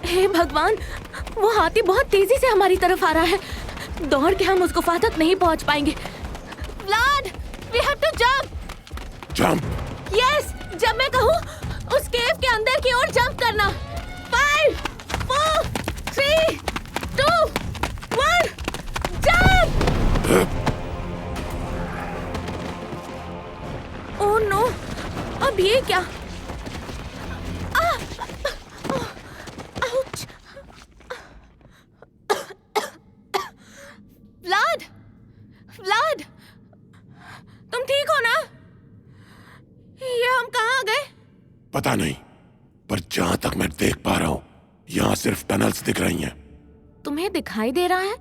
हे भगवान, वो हाथी बहुत तेजी से हमारी तरफ आ रहा है। दौड़ के हम उस गुफा तक नहीं पहुंच पाएंगे। व्लाड, we have to jump. Jump. Yes, जब मैं कहूँ उस केव के अंदर की ओर जंप करना। 5, 4, 3, 2, 1, जंप। ओह नो, अब ये क्या? आउच। व्लाड, व्लाड, तुम ठीक हो ना? ये हम कहाँ गए? पता नहीं, पर जहां तक मैं देख पा रहा हूँ यहाँ सिर्फ टनल्स दिख रही हैं। तुम्हें दिखाई दे रहा है?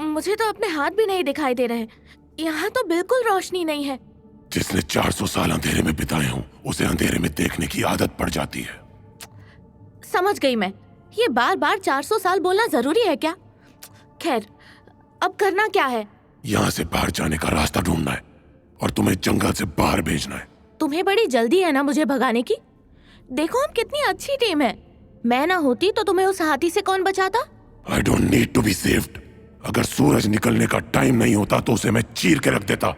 मुझे तो अपने हाथ भी नहीं दिखाई दे रहे। यहाँ तो बिल्कुल रोशनी नहीं है। जिसने 400 साल अंधेरे में बिताए हों, उसे अंधेरे में देखने की आदत पड़ जाती है। समझ गई मैं। ये बार बार 400 साल बोलना जरूरी है क्या? खैर, अब करना क्या है? यहाँ से बाहर जाने का रास्ता ढूंढना है और तुम्हें जंगल से बाहर भेजना है। तुम्हें बड़ी जल्दी है ना मुझे भगाने की? देखो हम कितनी अच्छी टीम है। मैं ना होती तो तुम्हें उस हाथी से कौन बचाता? I don't need to be saved. अगर सूरज निकलने का टाइम नहीं होता तो उसे मैं चीर के रख देता।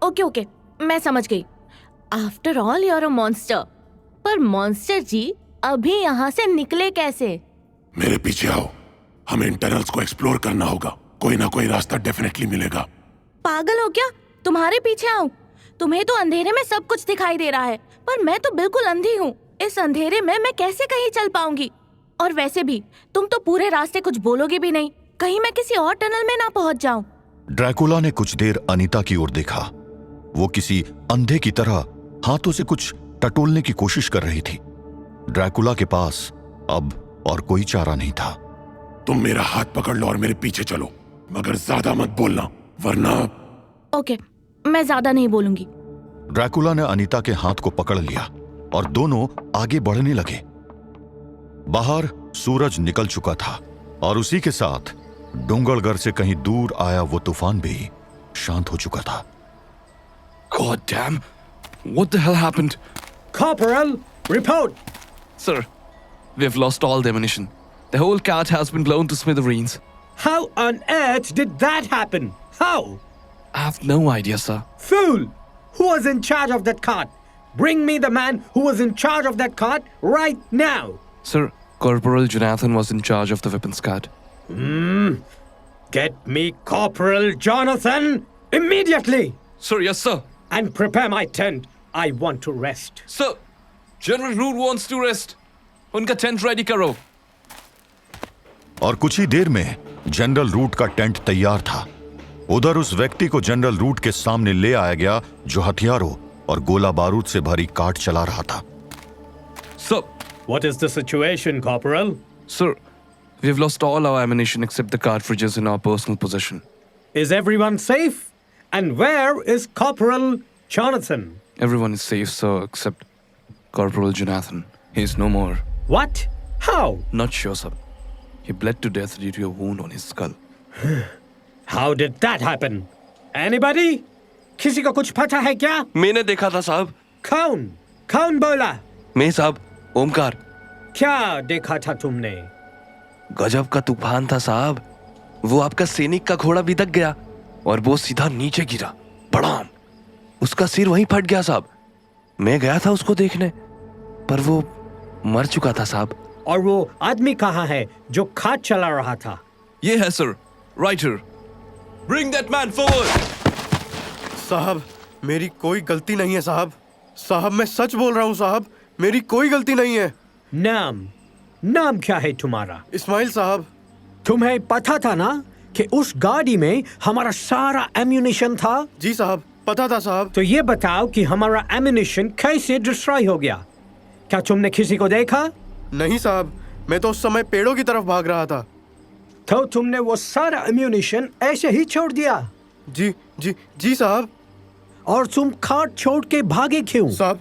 ओके ओके, मैं समझ गई। After all you are a monster. पर मॉन्स्टर जी अभी यहाँ से निकले कैसे? मेरे पीछे आओ, हमें इन टनल्स को एक्सप्लोर करना होगा। कोई ना कोई रास्ता डेफिनेटली मिलेगा। पागल हो क्या? तुम्हारे पीछे आऊं? तुम्हें तो अंधेरे में सब कुछ दिखाई दे रहा है, पर मैं तो बिल्कुल अंधी हूँ। इस अंधेरे में मैं कैसे कहीं चल पाऊंगी? और वैसे भी तुम तो पूरे रास्ते कुछ बोलोगे भी नहीं। कहीं मैं किसी और टनल में ना पहुंच जाऊं। ड्रैकुला ने कुछ देर अनीता की ओर देखा। वो किसी अंधे की तरह हाथों से कुछ टटोलने की कोशिश कर रही थी। ड्रैकुला के पास अब और कोई चारा नहीं था। तुम मेरा हाथ पकड़ लो और मेरे पीछे चलो, मगर ज्यादा मत बोलना वरना। ओके, मैं ज्यादा नहीं बोलूंगी। ड्रैकुला ने अनीता के हाथ को पकड़ लिया और दोनों आगे बढ़ने लगे। बाहर सूरज निकल चुका था और उसी के साथ डोंगरगढ़ से कहीं दूर आया वो तूफान भी शांत हो चुका था। God damn! What the hell happened? Corporal, report! Sir, we've lost all the ammunition. The whole cart has been blown to smithereens. How on earth did that happen? How? I have no idea, sir. Fool! Who was in charge of that cart? Bring me the man who was in charge of that cart right now! Sir, Corporal Jonathan was in charge of the weapons cart. Get me Corporal Jonathan immediately! Sir, yes, sir. And prepare my tent. I want to rest. Sir, General Root wants to rest. उनका tent ready करो। और कुछ ही देर में general root का tent तैयार था। उधर उस व्यक्ति को जनरल रूट के सामने ले आया गया जो हथियारों और गोला बारूद से भरी कार्ट चला रहा था। Sir, What is the situation, Corporal? sir, we've lost all our ammunition except the cartridges in our personal possession. Is everyone safe? And where is Corporal Jonathan? Everyone is safe, sir, except Corporal Jonathan. He is no more. What? How? Not sure, sir. He bled to death due to a wound on his skull. How did that happen? Anybody? किसी को कुछ पता है क्या? मैंने देखा था साहब। कौन? कौन बोला? मैं साहब, ओमकार। क्या देखा था तुमने? गजब का तूफान था साहब। वो आपका सैनिक का घोड़ा भी दब गया और वो सीधा नीचे गिरा। बड़ाम! उसका सिर वहीं फट गया साहब। मैं गया था उसको देखने, पर वो मर चुका था साहब। और वो आदमी कहाँ है जो खाट चला रहा था? ये है sir, writer. Bring that man forward! साहब, मेरी कोई गलती नहीं है साहब। साहब, मैं सच बोल रहा हूँ साहब, मेरी कोई गलती नहीं है। नाम क्या है तुम्हारा? इस्माइल साहब। तुम्हें पता था ना कि उस गाड़ी में हमारा सारा एम्यूनिशन था? जी साहब, पता था साहब। तो ये बताओ कि हमारा एम्यूनिशन कैसे डिस्ट्रॉय हो गया? क्या तुमने किसी को देखा? नहीं साहब, मैं तो उस समय पेड़ों की तरफ भाग रहा था। तो तुमने वो सारा एम्यूनिशन ऐसे ही छोड़ दिया? जी साहब। और तुम खाट छोड़ के भागे क्यों? साहब,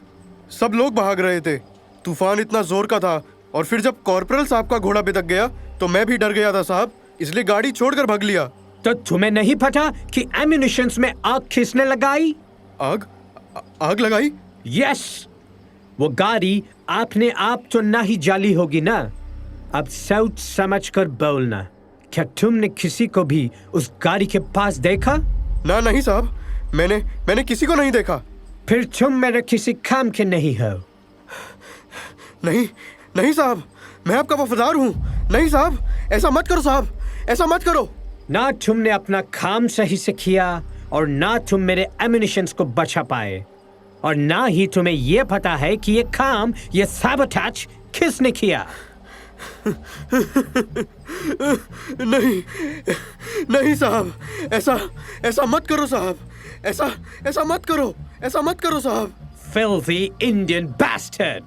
सब लोग भाग रहे थे। तूफान इतना जोर का था और फिर जब कॉर्पोरल साहब का घोड़ा बिदक गया तो मैं भी डर गया था साहब, इसलिए गाड़ी छोड़कर भाग लिया। तो तुम्हें नहीं पता कि एम्यूनिशन में आग किसने लगाई? आग लगाई? यस, वो गाड़ी अपने आप तो नहीं जली होगी ना। अब सोच समझ कर बोलना। क्या तुमने किसी को भी उस गाड़ी के पास देखा? ना नहीं साहब, मैंने किसी को नहीं देखा। फिर तुम मेरे किसी काम के नहीं हो। नहीं साहब, मैं आपका वफादार हूँ। नहीं साहब, ऐसा मत करो साहब, ऐसा मत करो। ना तुमने अपना काम सही से किया और ना तुम मेरे एम्युनिशंस को बचा पाए, और ना ही तुम्हें यह पता है कि ये सैबोटेज किसने किया। नहीं साहब, ऐसा मत करो साहब, ऐसा मत करो साहब। Filthy Indian bastard!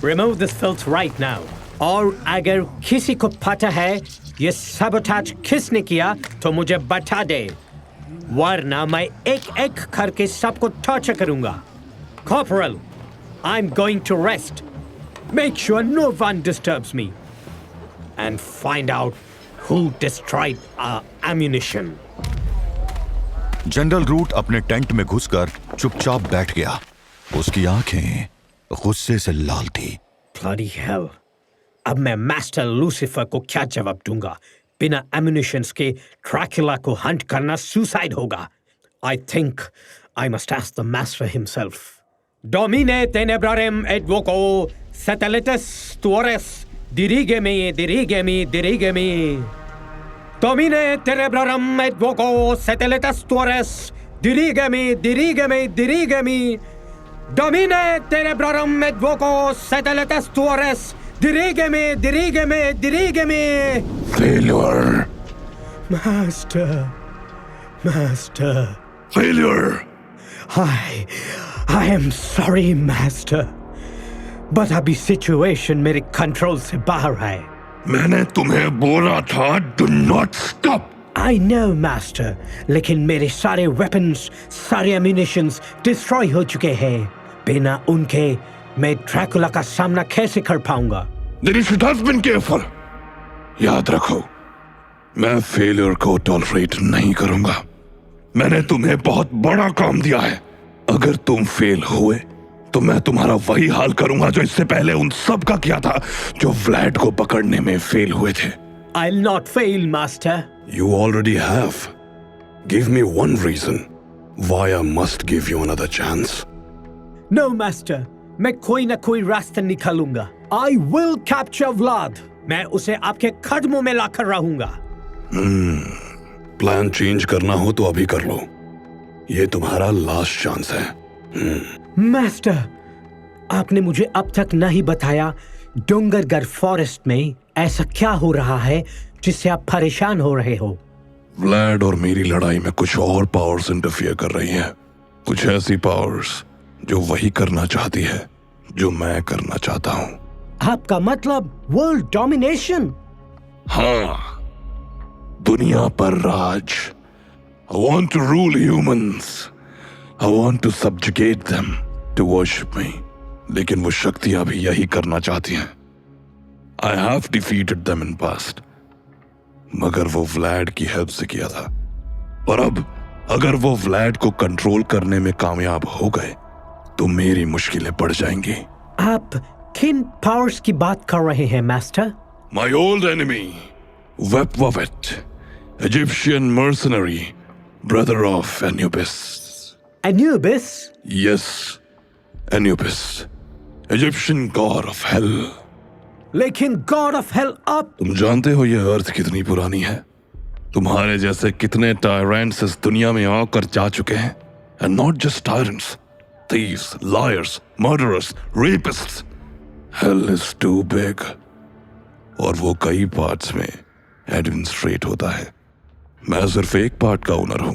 Remove this filth right now. और अगर किसी को पता है ये sabotage किसने किया तो मुझे बता दे, वरना मैं एक करके सबको टॉर्चर करूंगा। Corporal, I'm going to rest. Make sure no one disturbs me. And find out who destroyed our ammunition. General Root अपने टेंट में घुसकर चुपचाप बैठ गया। उसकी आंखें गुस्से से लाल थी। Bloody hell! अब मैं मास्टर लूसीफर को क्या जवाब दूंगा? बिना एम्युनिशंस के ड्रैकुला को हंट करना सुसाइड होगा। I think I must ask the master himself. Domine tenebrarem et voco satellites tuores dirigemi. Domine tenebrarem et voco satellites tuores dirigemi. Domine tenebrarem et voco satellites tuores dirigemi. Failure. Master. Failure. I am sorry, Master. But अभी situation मेरे control से बाहर है। मैंने तुम्हें बोला था do not stop. I know, Master. लेकिन मेरे सारे weapons, सारे ammunitions डिस्ट्रॉय हो चुके हैं। बिना उनके मैं ड्रैकुला का सामना कैसे कर पाऊंगा? Then you should have been careful. याद रखो, मैं फेलियर को टॉलरेट नहीं करूंगा। मैंने तुम्हें बहुत बड़ा काम दिया है। अगर तुम फेल हुए तो मैं तुम्हारा वही हाल करूंगा जो इससे पहले उन सब का किया था जो व्लैड को पकड़ने में फेल हुए थे। I'll not fail, Master. You already have. Give me one reason why I must give you another chance. No, Master. मैं कोई ना कोई रास्ता निकालूंगा। I will capture Vlad. मैं उसे आपके कदमों में लाकर रहूंगा। प्लान चेंज करना हो तो अभी कर लो। ये तुम्हारा लास्ट चांस है। मास्टर, आपने मुझे अब तक नहीं बताया डोंगरगढ़ फॉरेस्ट में ऐसा क्या हो रहा है जिससे आप परेशान हो रहे हो? व्लैड और मेरी लड़ाई में कुछ और पावर्स इंटरफियर कर रही हैं। कुछ ऐसी पावर्स जो वही करना चाहती है जो मैं करना चाहता हूँ। आपका मतलब वर्ल्ड डोमिनेशन? हाँ, दुनिया पर राज। I want to rule humans. I want to subjugate them to worship me. लेकिन वो शक्तियां भी यही करना चाहती हैं। I have defeated them in past. मगर वो व्लैड की हेल्प से किया था। और अब अगर वो व्लैड को कंट्रोल करने में कामयाब हो गए तो मेरी मुश्किलें बढ़ जाएंगी। आप किन पावर्स की बात कर रहे हैं, master? My old enemy, Wepwawet, Egyptian mercenary, brother of Anubis. Anubis? Yes, Anubis, Egyptian god of hell. लेकिन गॉड ऑफ हेल आप? तुम जानते हो ये अर्थ कितनी पुरानी है? तुम्हारे जैसे कितने टायरेंट्स इस दुनिया में आकर जा चुके हैं। And not just tyrants, thieves, liars, murderers, rapists. Hell is too big. और वो कई पार्ट्स में एडमिनिस्ट्रेट होता है। मैं सिर्फ एक पार्ट का ओनर हूं,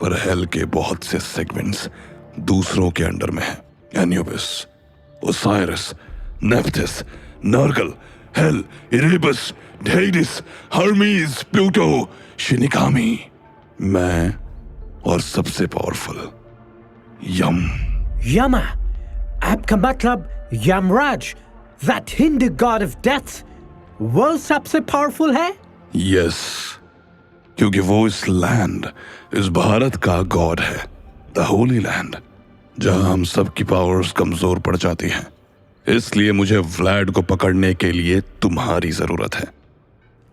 पर हेल के बहुत से सेगमेंट्स दूसरों के अंडर में हैं। एन्यूबिस, ओसाइरस, नेफ्थिस, नर्गल, हेल, इरेबस, डेइडिस, हर्मीज, प्लूटो, शिनिकामी, मैं और सबसे पावरफुल यम। यमा? आपका मतलब Yamraj, that Hindu god of death, वो सबसे पावरफुल है? Yes, क्योंकि वो इस लैंड, इस भारत का गॉड है, द होली लैंड, जहां हम सब की पावर्स कमजोर पड़ जाती हैं। इसलिए मुझे व्लाड को पकड़ने के लिए तुम्हारी जरूरत है।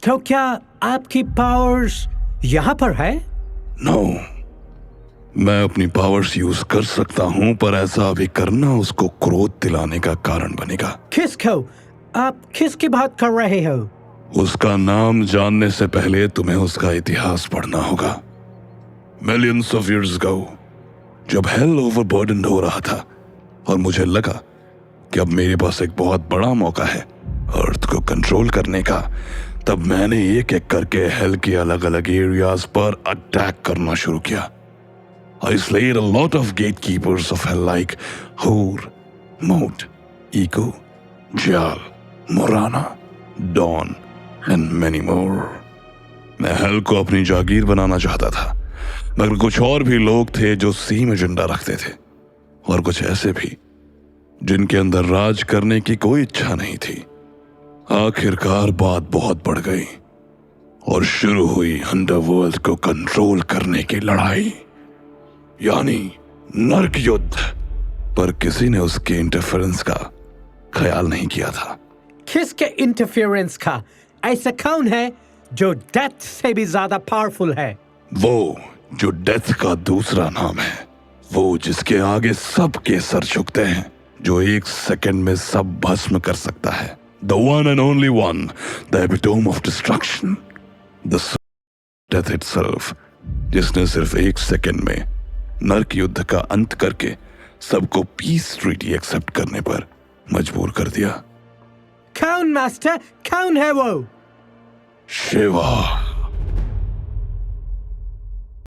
तो क्या आपकी पावर्स यहाँ पर है? नो, मैं अपनी पावर्स यूज कर सकता हूं, पर ऐसा अभी करना उसको क्रोध दिलाने का कारण बनेगा। किसको? आप किसकी बात कर रहे हो? उसका नाम जानने से पहले तुम्हें उसका इतिहास पढ़ना होगा। मिलियंस ऑफ इयर्स अगो, जब हेल ओवरबर्डन हो रहा था और मुझे लगा कि अब मेरे पास एक बहुत बड़ा मौका है अर्थ को कंट्रोल करने का, तब मैंने एक एक करके हेल के अलग अलग एरियाज पर अटैक करना शुरू किया। I slayed a lot of gatekeepers of hell like Hor, Mot, Ego, Jal, Morana, Dawn and many more. मैं हेल को अपनी जागीर बनाना चाहता था, मगर कुछ और भी लोग थे जो सेम एजेंडा रखते थे, और कुछ ऐसे भी जिनके अंदर राज करने की कोई इच्छा नहीं थी। आखिरकार बात बहुत बढ़ गई और शुरू हुई अंडरवर्ल्ड को कंट्रोल करने की लड़ाई, यानी नरक युद्ध। पर किसी ने उसके इंटरफेरेंस का ख्याल नहीं किया था। किसके इंटरफेरेंस का? ऐसा कौन है जो डेथ से भी ज्यादा पावरफुल है? वो जो डेथ का दूसरा नाम है, वो जिसके आगे सबके सर झुकते हैं, जो एक सेकंड में सब भस्म कर सकता है। The one and only one, the epitome of destruction, the death itself, जिसने सिर्फ एक सेकंड में नरक युद्ध का अंत करके सबको पीस ट्रीटी एक्सेप्ट करने पर मजबूर कर दिया। कौन मास्टर? कौन है वो? शिवा।